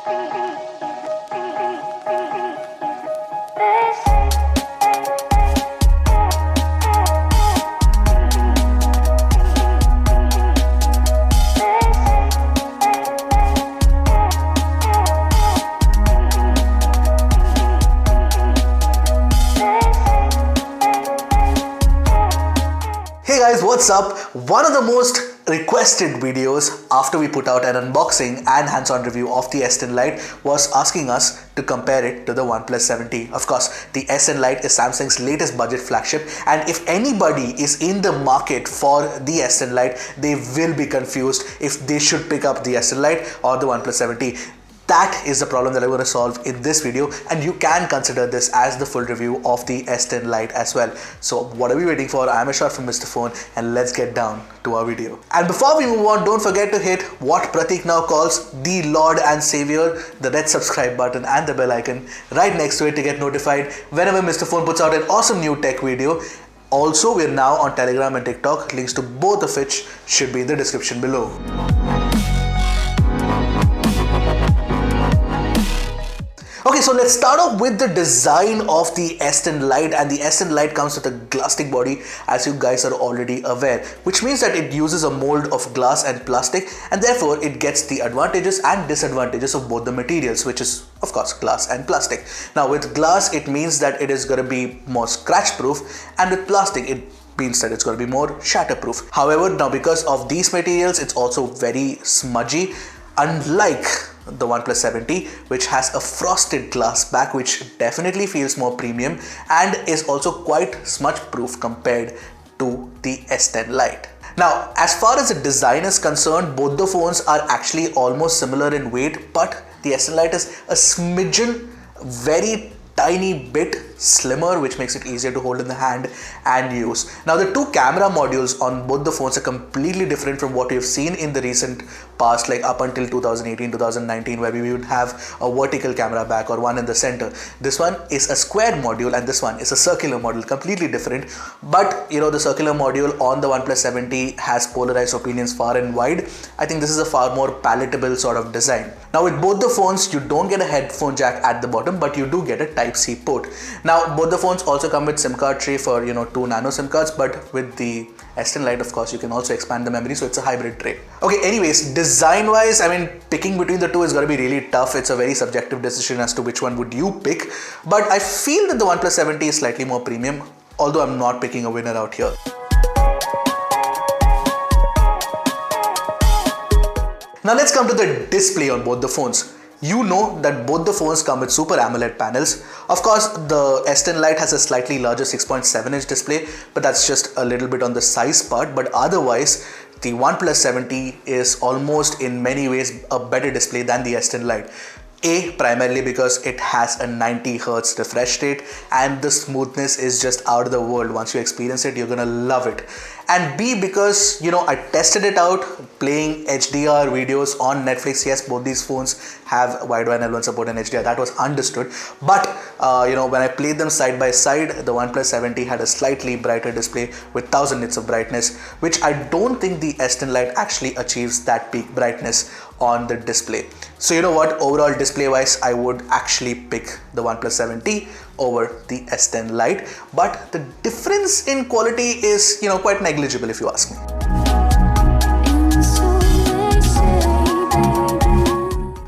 Hey guys, what's up? One of the most requested videos after we put out an unboxing and hands-on review of the S10 Lite was asking us to compare it to the OnePlus 7T. Of course, the S10 Lite is Samsung's latest budget flagship, and if anybody is in the market for the S10 Lite, they will be confused if they should pick up the S10 Lite or the OnePlus 7T. That is the problem that I'm going to solve in this video, and you can consider this as the full review of the S10 Lite as well. So what are we waiting for? I'm Ershad from Mr. Phone, and let's get down to our video. And before we move on, don't forget to hit what Pratik now calls the Lord and Savior, the red subscribe button and the bell icon right next to it to get notified whenever Mr. Phone puts out an awesome new tech video. Also, we're now on Telegram and TikTok, links to both of which should be in the description below. Okay, so let's start off with the design of the S10 Lite, and the S10 Lite comes with a glass-stick body, as you guys are already aware, which means that it uses a mold of glass and plastic, and therefore it gets the advantages and disadvantages of both the materials, which is of course glass and plastic. Now with glass, it means that it is going to be more scratch-proof, and with plastic, it means that it's going to be more shatter-proof. However, now because of these materials, it's also very smudgy, unlike the OnePlus 7T, which has a frosted glass back, which definitely feels more premium and is also quite smudge proof compared to the S10 Lite. Now, as far as the design is concerned, both the phones are actually almost similar in weight, but the S10 Lite is a smidgen, very tiny bit slimmer, which makes it easier to hold in the hand and use. Now the two camera modules on both the phones are completely different from what we've seen in the recent past, like up until 2018-2019, where we would have a vertical camera back or one in the center. This one is a square module and this one is a circular module, completely different. But you know, the circular module on the OnePlus 7T has polarized opinions far and wide. I think this is a far more palatable sort of design. Now with both the phones, you don't get a headphone jack at the bottom, but you do get a Type-C port. Now both the phones also come with SIM card tray for 2 nano SIM cards, but with the S10 Lite, of course, you can also expand the memory, so it's a hybrid tray. Okay, anyways, design wise, I mean, picking between the two is going to be really tough. It's a very subjective decision as to which one would you pick, but I feel that the OnePlus 7T is slightly more premium, although I'm not picking a winner out here. Now let's come to the display on both the phones. You know that both the phones come with Super AMOLED panels. Of course, the S10 Lite has a slightly larger 6.7-inch display, but that's just a little bit on the size part. But otherwise, the OnePlus 7T is almost in many ways a better display than the S10 Lite. Primarily because it has a 90 Hz refresh rate, and the smoothness is just out of the world. Once you experience it, you're gonna love it. And B, because I tested it out playing HDR videos on Netflix. Yes, both these phones have wideband L1 support and HDR. That was understood. But when I played them side by side, the OnePlus 7T had a slightly brighter display with 1000 nits of brightness, which I don't think the S10 Lite actually achieves that peak brightness on the display. So you know what, overall display wise, I would actually pick the OnePlus 7T over the S10 Lite, but the difference in quality is quite negligible if you ask me.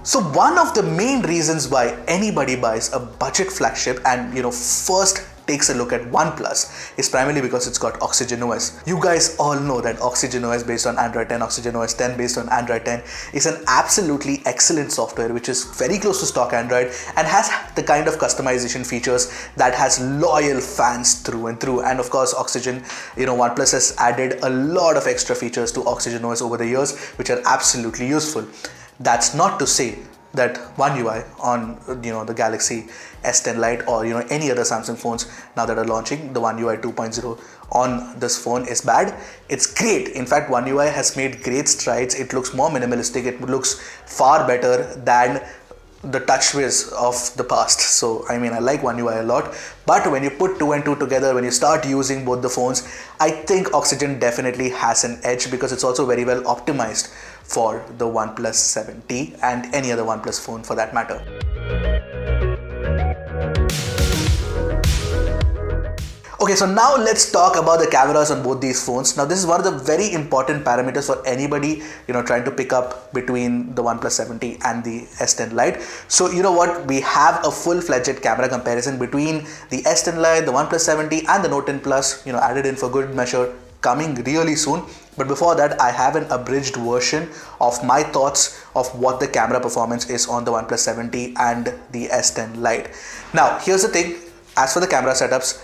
So one of the main reasons why anybody buys a budget flagship and first takes a look at OnePlus is primarily because it's got Oxygen OS. You guys all know that Oxygen OS based on Android 10, Oxygen OS 10 based on Android 10 is an absolutely excellent software which is very close to stock Android and has the kind of customization features that has loyal fans through and through. And of course, Oxygen, OnePlus has added a lot of extra features to Oxygen OS over the years which are absolutely useful. That's not to say that One UI on the Galaxy S10 Lite or any other Samsung phones now that are launching, the One UI 2.0 on this phone is bad. It's great. In fact, One UI has made great strides. It looks more minimalistic. It looks far better than the TouchWiz of the past. So I mean, I like One UI a lot, but when you put two and two together, when you start using both the phones, I think Oxygen definitely has an edge because it's also very well optimized for the OnePlus 7T and any other OnePlus phone for that matter. Okay, so now let's talk about the cameras on both these phones. Now this is one of the very important parameters for anybody, trying to pick up between the OnePlus 7T and the S10 Lite. So you know what, we have a full-fledged camera comparison between the S10 Lite, the OnePlus 7T and the Note 10 Plus, added in for good measure, coming really soon. But before that, I have an abridged version of my thoughts of what the camera performance is on the OnePlus 7T and the S10 Lite. Now here's the thing, as for the camera setups,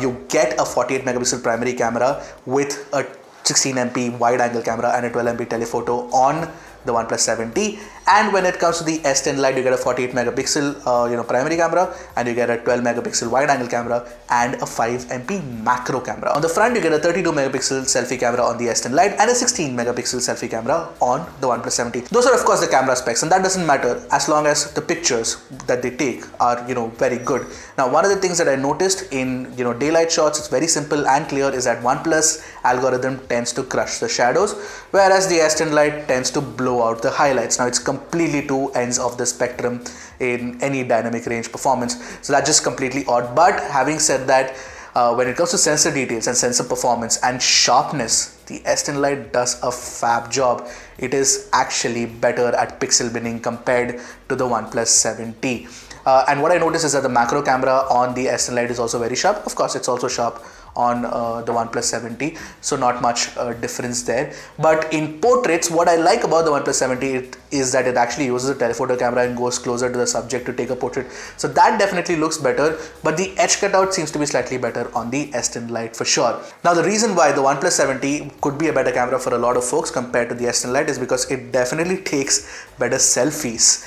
you get a 48 megapixel primary camera with a 16 MP wide angle camera and a 12 MP telephoto on the OnePlus 7T, and when it comes to the S10 Lite, you get a 48 megapixel primary camera, and you get a 12 megapixel wide angle camera and a 5 MP macro camera. On the front, you get a 32 megapixel selfie camera on the S10 Lite and a 16 megapixel selfie camera on the OnePlus 7T. Those are of course the camera specs, and that doesn't matter as long as the pictures that they take are very good. Now one of the things that I noticed in daylight shots, it's very simple and clear, is that OnePlus algorithm tends to crush the shadows, whereas the S10 Lite tends to blow out the highlights. Now it's completely two ends of the spectrum in any dynamic range performance, so that's just completely odd. But having said that, when it comes to sensor details and sensor performance and sharpness, the S10 Lite does a fab job. It is actually better at pixel binning compared to the OnePlus 7T. And what I noticed is that the macro camera on the S10 Lite is also very sharp. Of course, it's also sharp on the OnePlus 7T, so not much difference there. But in portraits, what I like about the OnePlus 7T is that it actually uses a telephoto camera and goes closer to the subject to take a portrait. So that definitely looks better, but the edge cutout seems to be slightly better on the S10 Lite for sure. Now the reason why the OnePlus 7T could be a better camera for a lot of folks compared to the S10 Lite is because it definitely takes better selfies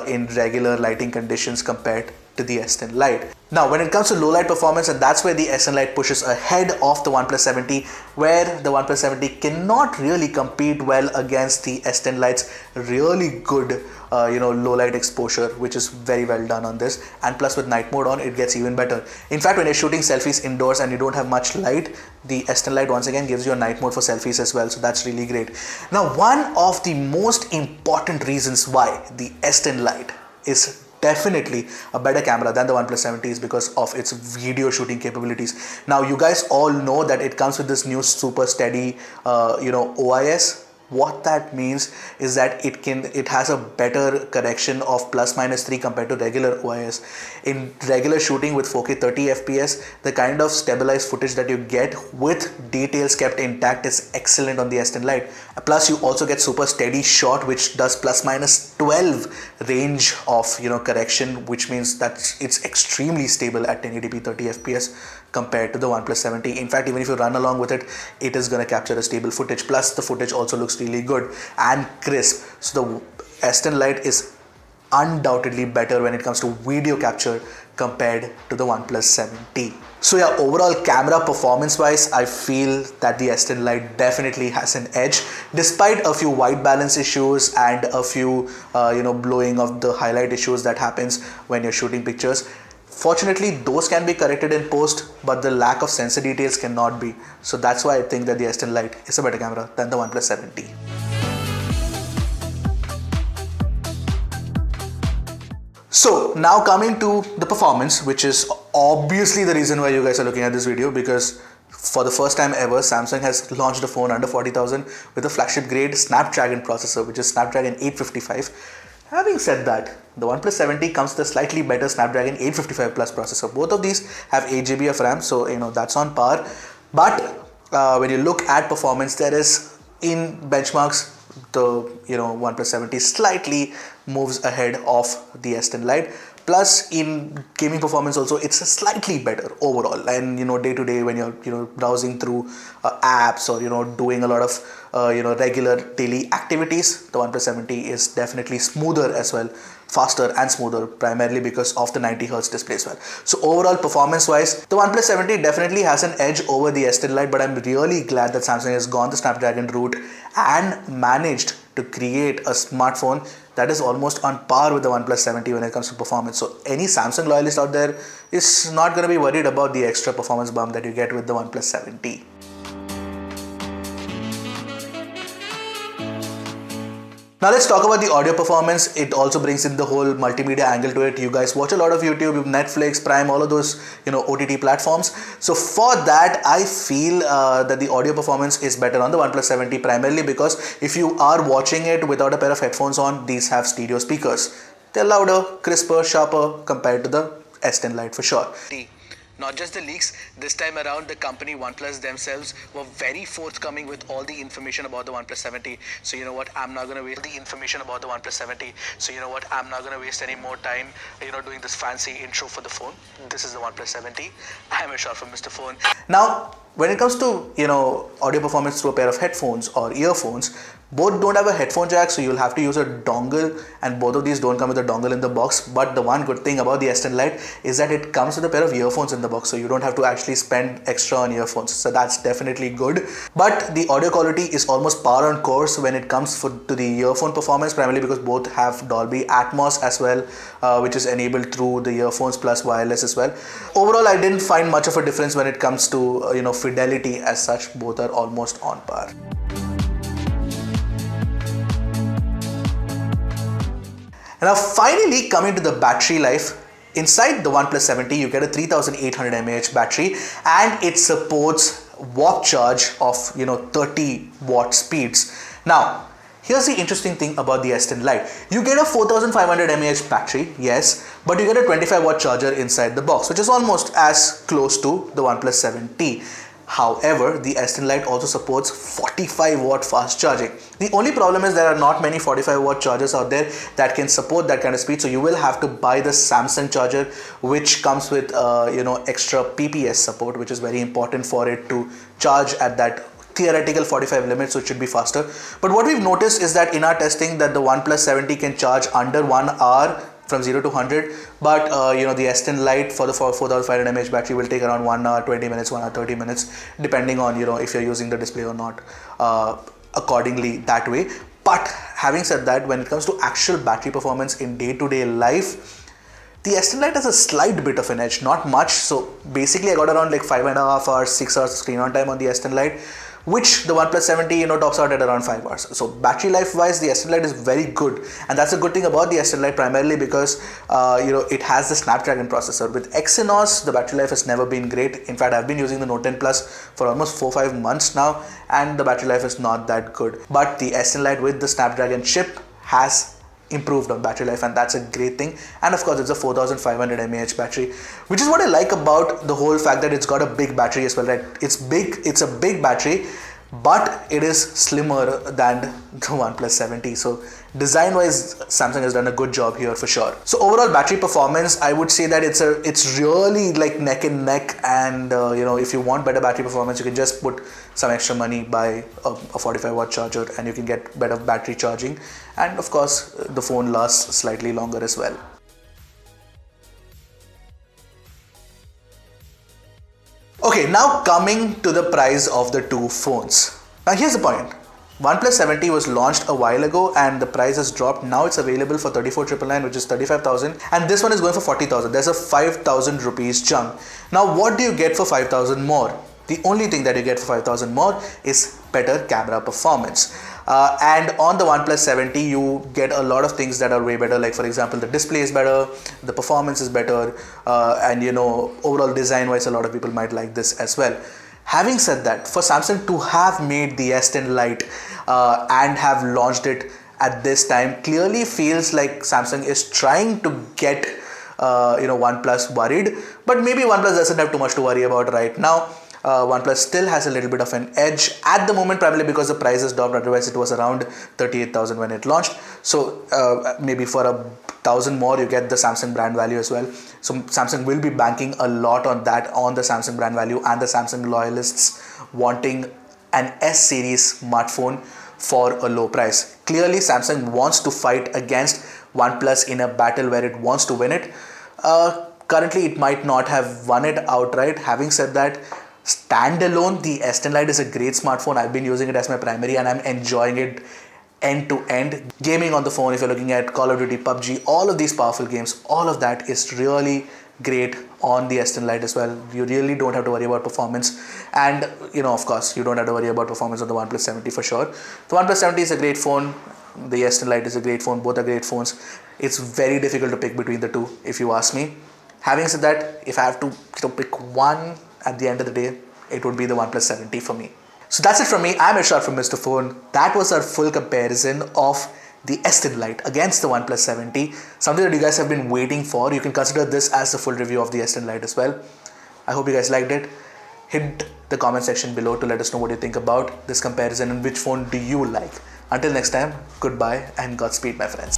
in regular lighting conditions compared to the S10 Lite. Now when it comes to low light performance, and that's where the S10 Lite pushes ahead of the OnePlus 7T, where the OnePlus 7T cannot really compete well against the S10 Lite's really good low light exposure, which is very well done on this, and plus with night mode on, it gets even better. In fact, when you're shooting selfies indoors and you don't have much light, the S10 Lite once again gives you a night mode for selfies as well, so that's really great. Now one of the most important reasons why the S10 Lite is definitely a better camera than the OnePlus 7T is because of its video shooting capabilities. Now you guys all know that it comes with this new super steady OIS. What that means is that it has a better correction of ±3 compared to regular OIS. In regular shooting with 4K 30 FPS, the kind of stabilized footage that you get with details kept intact is excellent on the S10 Lite. Plus you also get super steady shot, which does ±12 range of correction, which means that it's extremely stable at 1080p 30 FPS compared to the OnePlus 7T. In fact, even if you run along with it, it is going to capture a stable footage. Plus the footage also looks really good and crisp. So the S10 Lite is undoubtedly better when it comes to video capture compared to the OnePlus 7T. So yeah, overall camera performance wise, I feel that the S10 Lite definitely has an edge, despite a few white balance issues and a few blowing of the highlight issues that happens when you're shooting pictures. Fortunately, those can be corrected in post, but the lack of sensor details cannot be. So that's why I think that the S10 Lite is a better camera than the OnePlus 7T. So now coming to the performance, which is obviously the reason why you guys are looking at this video, because for the first time ever, Samsung has launched a phone under 40,000 with a flagship grade Snapdragon processor, which is Snapdragon 855. Having said that, the OnePlus 7T comes with a slightly better Snapdragon 855 Plus processor. Both of these have 8GB of RAM, so that's on par. But when you look at performance, there is, in benchmarks, the OnePlus 7T slightly moves ahead of the S10 Lite. Plus in gaming performance also, it's slightly better overall. And day to day when you're browsing through apps or doing a lot of regular daily activities, the OnePlus 7T is definitely smoother as well, faster and smoother, primarily because of the 90Hz display as well. So overall performance wise, the OnePlus 7T definitely has an edge over the S10 Lite, but I'm really glad that Samsung has gone the Snapdragon route and managed to create a smartphone that is almost on par with the OnePlus 7T when it comes to performance. So any Samsung loyalist out there is not going to be worried about the extra performance bump that you get with the OnePlus 7T. Now let's talk about the audio performance. It also brings in the whole multimedia angle to it. You guys watch a lot of YouTube, Netflix, Prime, all of those, OTT platforms. So for that, I feel that the audio performance is better on the OnePlus 7T, primarily because if you are watching it without a pair of headphones on, these have stereo speakers. They're louder, crisper, sharper compared to the S10 Lite for sure. Not just the leaks, this time around the company OnePlus themselves were very forthcoming with all the information about the OnePlus 7T. So you know what, I'm not going to waste the information about the OnePlus 7T. So you know what, I'm not going to waste any more time, doing this fancy intro for the phone. This is the OnePlus 7T. I'm Ershad from Mr. Phone. Now, when it comes to, audio performance through a pair of headphones or earphones, both don't have a headphone jack, so you'll have to use a dongle, and both of these don't come with a dongle in the box. But the one good thing about the S10 Lite is that it comes with a pair of earphones in the box, so you don't have to actually spend extra on earphones. So that's definitely good. But the audio quality is almost par on course when it comes to the earphone performance, primarily because both have Dolby Atmos as well, which is enabled through the earphones plus wireless as well. Overall, I didn't find much of a difference when it comes to fidelity as such. Both are almost on par. Now finally, coming to the battery life, inside the OnePlus 7T you get a 3800 mAh battery, and it supports warp charge of 30 watt speeds. Now here's the interesting thing about the S10 Lite. You get a 4500 mAh battery, yes, but you get a 25 watt charger inside the box, which is almost as close to the OnePlus 7T. However, the S10 Lite also supports 45 watt fast charging. The only problem is there are not many 45 watt chargers out there that can support that kind of speed, so you will have to buy the Samsung charger, which comes with extra PPS support, which is very important for it to charge at that theoretical 45 limit, so it should be faster. But what we've noticed is that in our testing that the OnePlus 7T can charge under 1 hour from 0 to 100, but the S10 Lite for the 4500 mAh battery will take around 1 hour 20 minutes, 1 hour 30 minutes, depending on if you're using the display or not, accordingly that way. But having said that, when it comes to actual battery performance in day-to-day life, the S10 Lite has a slight bit of an edge, not much. So basically I got around like 5.5 hours, 6 hours screen on time on the S10 Lite, which the OnePlus 7T tops out at around 5 hours. So battery life wise, the S10 Lite is very good, and that's a good thing about the S10 Lite, primarily because it has the Snapdragon processor. With Exynos, the battery life has never been great. In fact, I've been using the Note 10 Plus for almost 4-5 months now, and the battery life is not that good. But the S10 Lite with the Snapdragon chip has improved on battery life, and that's a great thing. And of course, it's a 4500 mAh battery, which is what I like about the whole fact that it's got a big battery as well, right? It's big, it's a big battery, but it is slimmer than the OnePlus 7T. So design wise, Samsung has done a good job here for sure. So overall battery performance, I would say that it's really like neck and neck, and if you want better battery performance, you can just put some extra money, buy a 45 watt charger, and you can get better battery charging, and of course the phone lasts slightly longer as well. Okay, now coming to the price of the two phones. Now here's the point. OnePlus 7T was launched a while ago and the price has dropped. Now it's available for 34,999, which is 35,000, and this one is going for 40,000. There's a 5,000 rupees jump. Now what do you get for 5,000 more? The only thing that you get for 5,000 more is better camera performance. And on the OnePlus 7T, you get a lot of things that are way better. Like for example, the display is better, the performance is better, and overall design wise, a lot of people might like this as well. Having said that, for Samsung to have made the S10 Lite and have launched it at this time clearly feels like Samsung is trying to get OnePlus worried, but maybe OnePlus doesn't have too much to worry about right now. OnePlus still has a little bit of an edge at the moment, primarily because the price has dropped. Otherwise, it was around 38,000 when it launched. So maybe for 1,000 more, you get the Samsung brand value as well. So Samsung will be banking a lot on that, on the Samsung brand value and the Samsung loyalists wanting an S series smartphone for a low price. Clearly, Samsung wants to fight against OnePlus in a battle where it wants to win it. Currently, it might not have won it outright. Having said that, standalone, the S10 Lite is a great smartphone. I've been using it as my primary and I'm enjoying it end to end. Gaming on the phone, if you're looking at Call of Duty, PUBG, all of these powerful games, all of that is really great on the S10 Lite as well. You really don't have to worry about performance, and of course you don't have to worry about performance on the OnePlus 70 for sure. The OnePlus 70 is a great phone, the S10 Lite is a great phone, both are great phones. It's very difficult to pick between the two if you ask me. Having said that, if I have to pick one at the end of the day, it would be the OnePlus 70 for me. So that's it from me. I'm Ershad from Mr. Phone. That was our full comparison of the S10 Lite against the OnePlus 70. Something that you guys have been waiting for. You can consider this as the full review of the S10 Lite as well. I hope you guys liked it. Hit the comment section below to let us know what you think about this comparison and which phone do you like. Until next time, goodbye and Godspeed, my friends.